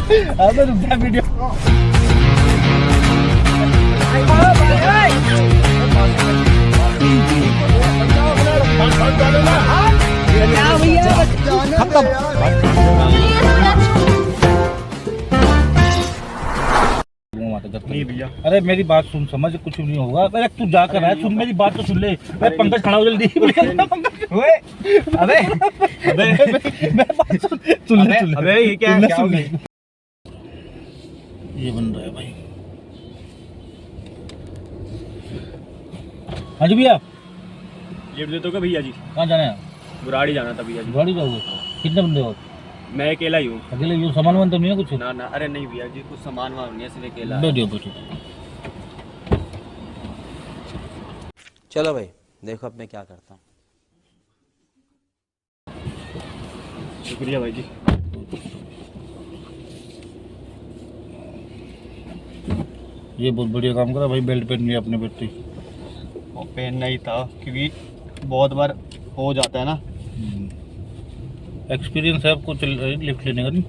अबे रुक जा वीडियो। नहीं भैया, अरे मेरी बात सुन, समझ कुछ नहीं होगा। अरे तू जाकर आया, सुन मेरी बात तो सुन ले। मैं पंकज खड़ा हो जल्दी। ओए, अबे अबे सुन ले। अबे ये क्या हो गया? ये बन रहा है भाई। हाँ जी भैया, ये दे तो भैया जी, कहाँ जाना है? बुराड़ी जाना था भैया जी। गाड़ी जाओगे? कितने बंदे हो? मैं अकेला ही हूँ। अकेले? ये सामान वामान तो नहीं है कुछ? ना ना, अरे नहीं भैया जी, कुछ सामान वामान नहीं है, सिर्फ अकेला। बैठो बैठो। चलो भाई, देखो अब मैं क्या करता हूँ। शुक्रिया भाई जी। ये बहुत बढ़िया काम करा भाई, बेल्ट पहन लिया अपने बेटी। वो पहनना ही था क्योंकि बहुत बार हो जाता है ना। एक्सपीरियंस है आपको लिफ्ट लेने का? नहीं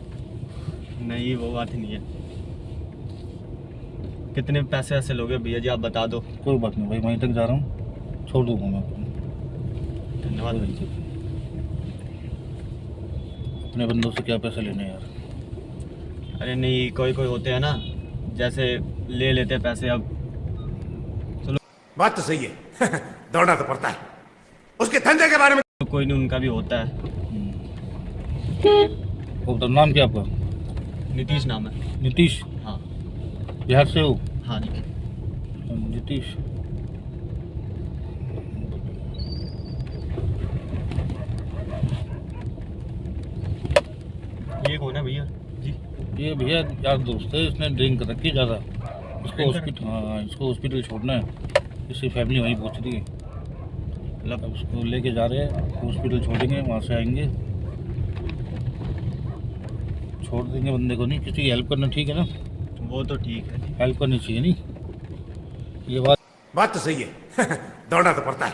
नहीं, वो बात नहीं है। कितने पैसे ऐसे लोगे भैया जी, आप बता दो। कोई बात नहीं भाई, वहीं तक जा रहा हूँ, छोड़ दूंगा मैं आपको। धन्यवाद भाई जी। अपने बंदों से क्या पैसे लेने यार। अरे नहीं, कोई कोई होते हैं ना, जैसे ले लेते हैं पैसे। अब बात तो सही है। दौड़ना तो पड़ता है, उसके धंधे के बारे में कोई नहीं, उनका भी होता है। तो नाम क्या आपका? नीतीश नाम है। नीतीश? हाँ बिहार से हो? हाँ जी। नीतीश, ये कौन है भैया जी? ये भैया यार दोस्त है, इसने ड्रिंक रखी है ज़्यादा। इसको हॉस्पिटल, हाँ इसको हॉस्पिटल छोड़ना है। इसकी फैमिली वहीं पहुँच रही है। मतलब अब उसको लेके जा रहे हैं, हॉस्पिटल छोड़ेंगे, वहाँ से आएंगे, छोड़ देंगे बंदे को। नहीं, किसी की हेल्प करना ठीक है ना? वो तो ठीक है जी। हेल्प करनी चाहिए। नहीं ये बात तो सही है। दौड़ना तो पड़ता है,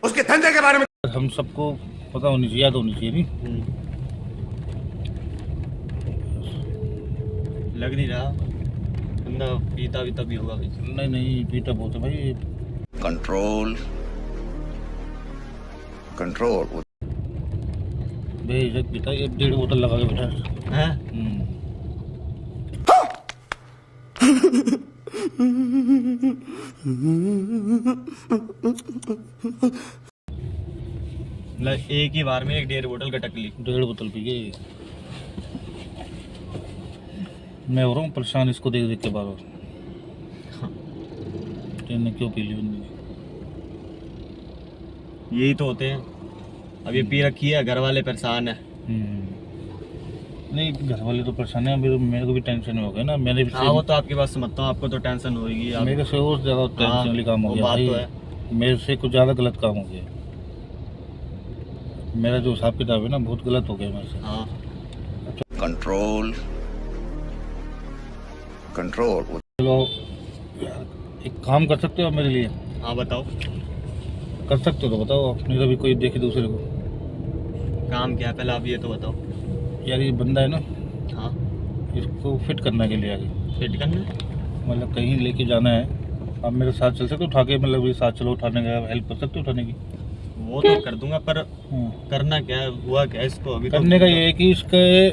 उसके धंधे के बारे में हम सबको पता होनी चाहिए, याद होनी चाहिए। नहीं लग नहीं रहा बंदा पीता वीता भी होगा भाई। नहीं नहीं, पीता बहुत है भाई। Control control. बेइज्जत पीता है, 1.5 बोतल लगा के बैठा है। हैं? मतलब एक ही बार में 1.5 बोतल गटक ली। 1.5 बोतल पी गए। मैं हो रहा हूँ परेशान इसको देख देख के बार बार। ने क्यों पी ली बंदी? यही तो होते हैं। अब ये पी रखी है, घर वाले परेशान है। नहीं, घर वाले तो परेशान है, मेरे को भी टेंशन हो गया ना। मैंने भी हाँ, वो तो आपकी बात समझता हूँ, आपको तो टेंशन होगी। मेरे से और ज़्यादा टेंशन वाली काम हो गया बात भाई। तो है। मेरे से कुछ ज़्यादा गलत काम हो गया। मेरा जो हिसाब किताब है ना, बहुत गलत हो गया मेरे से। हाँ कंट्रोल कंट्रोल। चलो यार, एक काम कर सकते हो मेरे लिए? हाँ बताओ। कर सकते हो तो बताओ, नहीं तो भी कोई देखे दूसरे को। काम क्या है पहले आप ये तो बताओ। यार ये बंदा है ना, हाँ, इसको फिट करने के लिए आगे, फिट करना। मतलब कहीं लेके जाना है। आप मेरे साथ चल सकते हो उठा के? मतलब ये साथ चलो, उठाने का हेल्प कर सकते हो उठाने की? वो तो कर दूंगा, पर करना क्या है, हुआ क्या है इसको अभी? करने का ये है कि इसके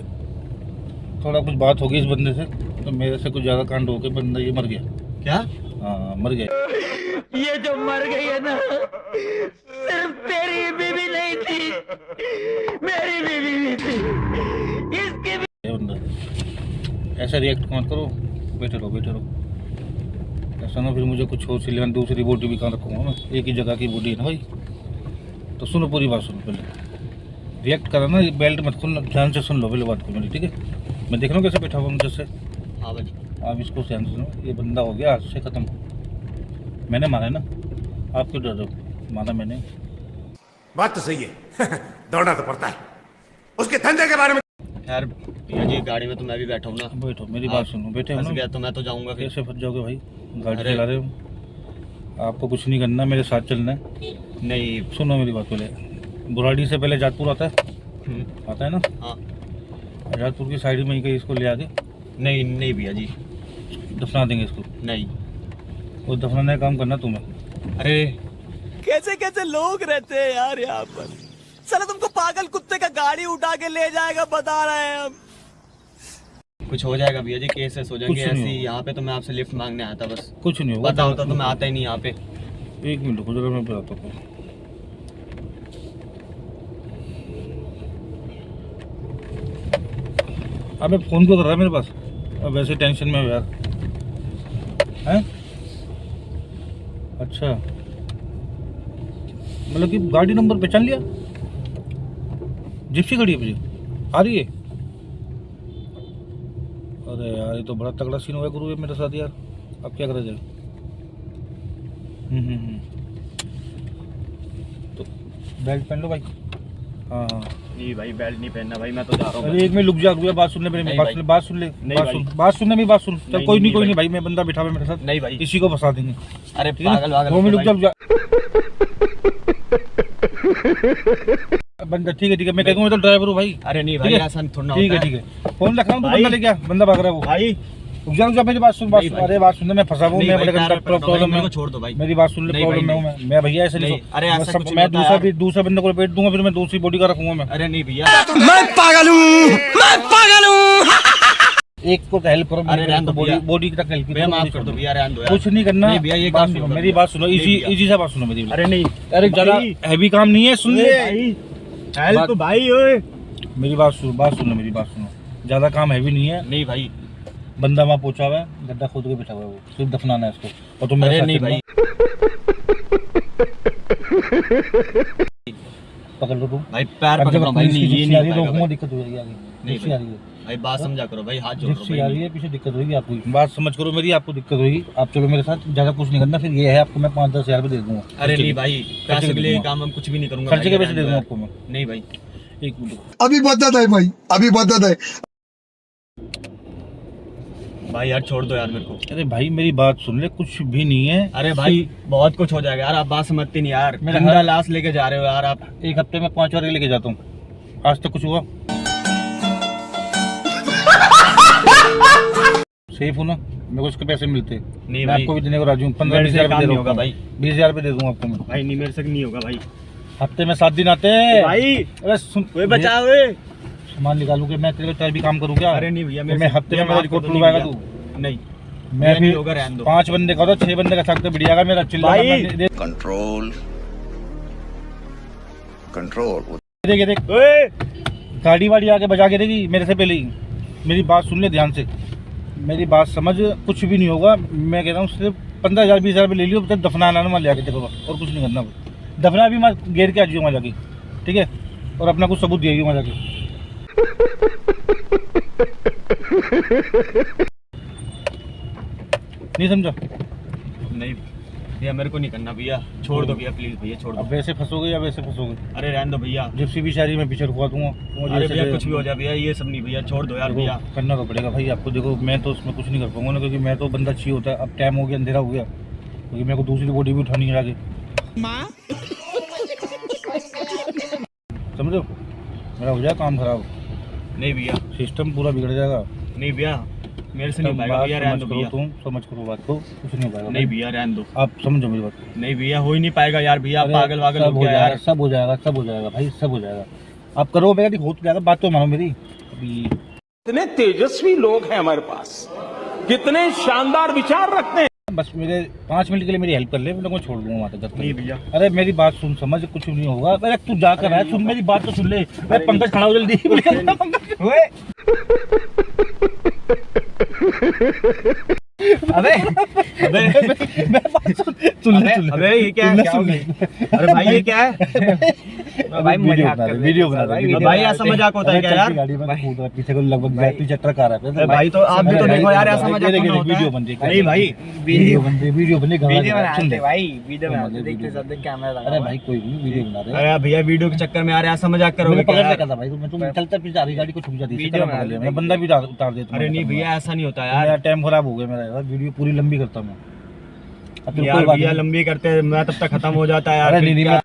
थोड़ा कुछ बात होगी इस बंदे से, तो मेरे से कुछ ज़्यादा कांड हो गया, बंदा ये मर गया। क्या? हाँ मर गया। ये जो मर गई है ना, सिर्फ तेरी बीवी नहीं थी, मेरी बीवी भी थी। इसकी भी बंदा ऐसा रिएक्ट मत करो, बैठे रहो बैठे रहो। ऐसा ना फिर मुझे कुछ हो सिले, दूसरी बॉडी भी कहाँ रखूँगा मैं? एक ही जगह की बॉडी है ना भाई। तो सुनो, पूरी बात सुनो पहले। रिएक्ट करा ना, बेल्ट मत खोलना, ध्यान से सुन लो पहले बात को मेरी, ठीक है? मैं देख रहा हूँ कैसे बैठा हुआ हूँ जैसे। हाँ भाई। आप इसको ध्यान से सुनो। ये बंदा हो गया आज से ख़त्म। मैंने मारा है ना, आप क्यों डर रहे हो? मारा मैंने। बात तो सही है। दौड़ना तो पड़ता है, उसके धंधे के बारे में यार भैया जी, गाड़ी में तो मैं भी बैठा हूँ ना। बैठो, मेरी बात सुनो। बैठे हो फंस ना? गया तो मैं तो जाऊंगा फिर। कैसे फंस जाओगे भाई? गाड़ी अरे। चला रहे हो, आपको कुछ नहीं करना, मेरे साथ चलना है। नहीं। सुनो मेरी बात पहले। बुराड़ी से पहले जाजपुर आता है? आता है ना? हाँ। राजपुर की साइड में ही कहीं इसको ले आके नहीं नहीं भैया जी, दफना देंगे इसको। नहीं। वो दफनाने का काम करना तुम्हें। अरे कैसे कैसे लोग रहते हैं यार यहाँ पर। साला तुमको पागल कुत्ते का गाड़ी उठा के ले जाएगा, बता रहे हैं हम। कुछ हो जाएगा भैया जी, केसेस हो जाएंगे कुछ नहीं ऐसी। होगा। यहाँ पे तो मैं आपसे लिफ्ट मांगने आया था बस। कुछ नहीं होगा। पता होता तो मैं आता ही नहीं यहाँ पे। एक मिनट रुको जरा, मैं बताता हूँ। अबे फोन क्यों कर रहा है मेरे पास? अब वैसे टेंशन में हो यार। हैं? अच्छा, मतलब कि गाड़ी नंबर पहचान लिया? जिप्सी खड़ी है मुझे, आ रही है। अरे यार ये तो बड़ा तगड़ा सीन हुआ गुरु मेरे साथ यार। अब क्या करा जाए? तो बेल्ट पहन लो भाई। हाँ हाँ। नहीं भाई, बेल्ट नहीं पहनना भाई, मैं तो जा रहा हूँ। अरे एक मिनट रुक जा, बात सुन ले मेरी, नहीं बात भाई। सुन ले, बात सुन ले, नहीं बात भाई। सुन, बात सुनने में, बात सुन। चल नहीं, कोई नहीं नहीं, कोई भाई। नहीं भाई, मैं बंदा बिठा हुआ है मेरे साथ। नहीं भाई, इसी को फंसा देंगे। अरे ठीक है ना? पागल वागल 2 मिनट रुक भाई। जा। बंदा ठीक है, मैं कहूँगा मैं तो ड्राइवर हूँ भाई। अरे नहीं ठीक भाई, है? ऐसा थोड़ा ना ठीक है होता ठीक है, फोन रख रहा हूँ, तू भाई। बंदा ले गया, बंदा भाग रहा है वो। भाई। रुक जा मेरी बात सुन, बात नहीं सुन। भाई। अरे बात सुनने में फंसा हूँ नहीं मैं, भाई, बड़े पैर पे पकड़ो भाई, प्रॉब्लम मेरे में। को छोड़ दो भाई। मेरी बात सुन ले, नहीं प्रॉब्लम में भाई, हूँ मैं भैया ऐसे नहीं, नहीं। अरे ऐसा कुछ मैं नहीं होता दूसरा बंदे को लपेट दूंगा, फिर मैं दूसरी बॉडी का रखूंगा मैं। अरे नहीं भैया। मैं पागल हूँ, मैं पागल हूँ। एक को तो हेल्प करो, अरे रहने दो भैया। बॉडी तक हेल्प भैया माफ कर दो भैया, रहने दो यार। कुछ नहीं करना। नहीं भैया, ये बात काम नहीं सुनो, होगा मेरी भैया। बात सुनो, नहीं इजी भैया। इजी से बात सुनो मेरी। अरे नहीं, अरे ज्यादा भाई। हैवी काम नहीं है, सुन ले भाई, हेल्प भाई। ओए मेरी बात सुनो मेरी बात सुनो। ज्यादा काम हैवी नहीं है। नहीं भाई। बंदा वहाँ पहुंचा हुआ है, गड्ढा खोद के बैठा हुआ है, वो सिर्फ दफनाना है इसको। और तुम मेरे अरे साथ नहीं चलना। भाई। पकड़ लो तुम। भाई पैर अब पकड़ जब रहा हूँ भाई, नहीं ये जिप्सी नहीं आ रही है, होगा रोकूंगा, भाई। दिक्कत हो जाएगी आगे। नहीं जिप्सी आ रही है, भाई बात समझा करो भाई, हाथ जोड़ रहा हूँ जिप्सी आ रही भाई। है, पीछे दिक्कत होगी आपको। बात समझ करो मेरी, आपको दिक्कत होगी। आप चलो मेरे साथ, ज्यादा कुछ नहीं करना। फिर ये है आपको मैं 5-10 हज़ार रुपये दे दूंगा। अरे नहीं भाई, पैसे के लिए दूंगा। काम हम कुछ भी नहीं करूंगा। खर्चे के भाई, पैसे दे रहने दूंगा दो आपको मैं। यार। नहीं भाई। एक मिनट। अभी बदत है भाई, अभी बदत है। भाई यार छोड़ दो यार मेरे को। अरे भाई मेरी बात सुन ले, कुछ भी नहीं है। अरे भाई बहुत कुछ हो जाएगा यार, आप बात समझती नहीं यार। मेरा जिंदा हाथ- लाश लेके जा रहे हो यार आप। एक हफ्ते में 5 बार लेके जाता हूँ, आज तक कुछ हुआ? सेफ हूँ ना? मेरे को उसके पैसे मिलते हैं। नहीं मैं भाई। आपको भी देने को राजी हूँ। 15-20 मेरे से हज़ार काम रुपये दे नहीं होगा भाई। 20 हज़ार रुपये दे दूंगा आपको मैं। भाई नहीं, मेरे से नहीं होगा भाई। हफ्ते में 7 दिन आते हैं भाई अरे सुन, कोई बचाओ वे। सामान निकालू के मैं तेरे भी काम करूँ क्या? अरे नहीं भैया, तो मेरे मैं से- हफ्ते में भैया, मेरा माफ रिकॉर्ड कर दो, खुलवाएगा नहीं तू? भैया। नहीं मैं भैया, नहीं फिर होगा, रहने दो। 5 बंदे का 6 बंदे का साथ बिड़ जाएगा मेरा। चिल्ला भाई। control, control. देख देख, ओए गाड़ी वाड़ी आके बजा के देगी मेरे से पहले ही। मेरी बात सुन ले ध्यान से, मेरी बात समझ। कुछ भी नहीं होगा, मैं कह रहा हूँ सिर्फ 15,000-20 हज़ार रुपये ले लियो, तब दफनाना ना ले आके देखो, और कुछ नहीं करना। दफना भी मैं घेर के आ जाइए वहाँ जाके, ठीक है? और अपना कुछ सबूत दिए वहाँ जाके। नहीं समझा? नहीं भैया, मेरे को नहीं करना भैया, छोड़ दो भैया, प्लीज भैया छोड़ दो। अब वैसे फंसोगे या वैसे फंसोगे? अरे रहने दो भैया। जिप्सी भी शायरी में पीछे रुकवा दूंगा। मुझे अरे ऐसे भैया दे- कुछ भी हो जाए भैया, ये सब नहीं भैया, छोड़ दो यार देखो, भैया। करना तो पड़ेगा भाई आपको। देखो मैं तो उसमें कुछ नहीं कर पाऊंगा ना, क्योंकि मैं तो बंदा चाहिए होता है। अब टाइम हो गया, अंधेरा हो गया, क्योंकि मेरे को दूसरी बॉडी भी उठानी है आगे। समझो, मेरा हो जाए काम खराब, नहीं भैया, सिस्टम पूरा बिगड़ जाएगा। नहीं भैया, मेरे से नहीं तब पाएगा बात भैया, रहने दो समझ करो, भैया। तुम समझ करो बात को, कुछ नहीं हो पाएगा नहीं भाई। भैया रहने दो। आप समझो मेरी बात। नहीं भैया, हो ही नहीं पाएगा यार भैया, आप अरे पागल वागल सब हो हो गया जाएगा, यार। सब हो जाएगा, सब हो जाएगा भाई, सब हो जाएगा। आप करो बेटा, हो तो जाएगा। बात तो मानो मेरी। अभी कितने तेजस्वी लोग हैं हमारे पास, कितने शानदार विचार रखते हैं। बस मेरे 5 मिनट के लिए मेरी हेल्प कर ले, मैं को छोड़ दूंगा वहाँ तक। नहीं भैया। अरे मेरी बात सुन, समझ, कुछ नहीं होगा। अरे तू जा कर रहा है, सुन मेरी बात तो सुन ले। अरे पंकज खड़ा हो जल्दी। अबे अबे मैं बात सुन ले, सुन ले। अबे ये क्या है? सुन ले। अरे भाई ये क्या है? भाई वीडियो बना रहे, भाई ऐसा मजाक होता है क्या यार? गाड़ी में कूद रहा है, पीछे को लगभग पीछे ट्रक आ रहा है। अरे भाई तो आप भी तो देखो यार, ऐसा मजाक देखिए, होता है। वीडियो बन रही है। नहीं भाई, वीडियो बन रही, वीडियो बन रही, सुन ले। वीडियो बनाते, देखते सब कैमरा। अरे भाई कोई नहीं, वीडियो बना रहे हैं। अरे भैया वीडियो के चक्कर में यार ऐसा मजाक करोगे मैंने क्या पकड़ यार? लिया था भाई, तुम चलता पीछे आ रही गाड़ी को ठुक जाती है। वीडियो बना मैं बंदा भी उतार देता हूं। अरे नहीं भैया, ऐसा नहीं होता यार यार। टाइम खराब हो गया मेरा यार, वीडियो पूरी लंबी करता हूं मैं। अब तो यार कोई बात भैया नहीं। लंबी करते हैं, मैं तब तक खत्म हो जाता है यार। अरे फिर नहीं, क्या?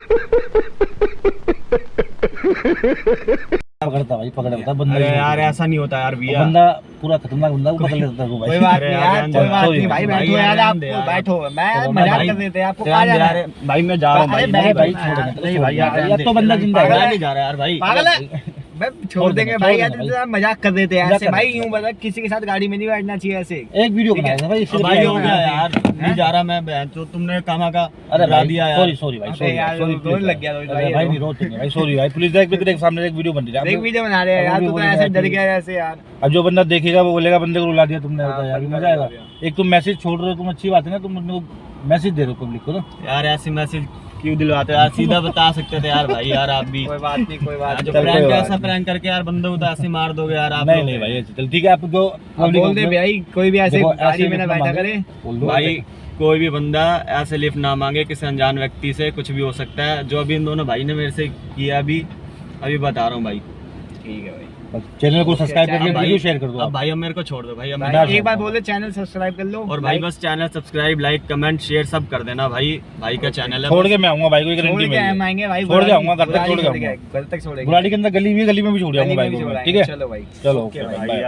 पकड़ता भाई, पकड़ता बंदा। अरे यार ऐसा नहीं होता यार भैया, बंदा पूरा खतरनाक बंदा को पकड़ लेता है वो भाई। कोई बात अरे नहीं यार, यार, ध्यान कोई बात दे, नहीं भाई, भाई, बैठो यार, ध्यान आप दे यार। बैठो, मैं चलो, मजाक भाई, कर देते हैं, आपको कहाँ ध्यान दे जाना यार, है? भाई मैं जा रहा हूँ अरे भाई, भाई, भाई भाई, छोड़ नहीं भाई यार, अब तो बंदा जिंदा है। नहीं जा रहा यार भाई, पागल है? मैं छोड़ देंगे छोड़ भाई, देना यार भाई। मजाक कर देते हैं मजाक ऐसे कर भाई, देते यूं बता किसी के साथ गाड़ी में नहीं बैठना चाहिए ऐसे। एक वीडियो ठीक है। बनाया था भाई, इसलिए भाई हो किया। गया यार, नहीं जा रहा मैं बहन, तो तुमने कामा का अरे डरा भाई दिया यार। सॉरी सॉरी भाई, अबे सॉरी यार, सॉरी रोने लग गया रोहित भाई, भाई, यार। नहीं रोते नहीं भाई, सॉरी भाई, पुलिस देख सामने एक वीडियो बन रही है। देख वीडियो बना रहे हैं यार, तू तो ऐसे डर गया ऐसे यार। अब जो बंदा देखेगा वो बोलेगा बंदे को रुला दिया तुमने, हाँ, होता है यार, भाई, मजा आएगा। भाई, एक तुम मैसेज छोड़ रहे हो, तुम अच्छी बात है ना, तुम उनको मैसेज दे रहे हो पब्लिक को ना। यार ऐसे मैसेज क्यों दिलवाते हो यार, सीधा बता सकते थे यार भाई, यार आप भी कोई बात नहीं, कोई बात जो नहीं। चल, कोई प्रैंक बात ऐसा प्रैंक करके यार बंदे को तो ऐसे मार दोगे यार आप नहीं लोग। नहीं भाई, चल ठीक है, आप जो अब बोल दे भाई, कोई भी ऐसे देखो, गाड़ी ऐसे में ना लिफ्ट बैठा मांगे, करे। बोल दो भाई कोई भी बंदा ऐसे लिफ्ट ना मांगे किसी अनजान व्यक्ति से, कुछ भी हो सकता है। जो अभी इन दोनों भाई ने मेरे से किया अभी बता रहा हूँ भाई। ठीक है भाई, चैनल को सब्सक्राइब करके भाई, वीडियो शेयर कर दो अब आप। भाई अब मेरे को छोड़ दो भाई, अब भाई, मैं एक बार बोले चैनल सब्सक्राइब कर लो। और भाई बस channel subscribe, like, comment, share सब कर देना भाई। भाई का चैनल है, छोड़ के मैं आऊंगा भाई को, छोड़ गारंटी के हम में आएंगे भाई, छोड़ के आऊंगा, घर तक बुराड़ी छोड़ के आऊंगा। घर तक छोड़ेंगे, गुलाटी के अंदर गली भी है, गली में भी छोड़ गली जाऊंगा में भाई भी को मैं, छोड़ाएंगे। ठीक है चलो भाई, चलो ओके ओके भाई। बाय।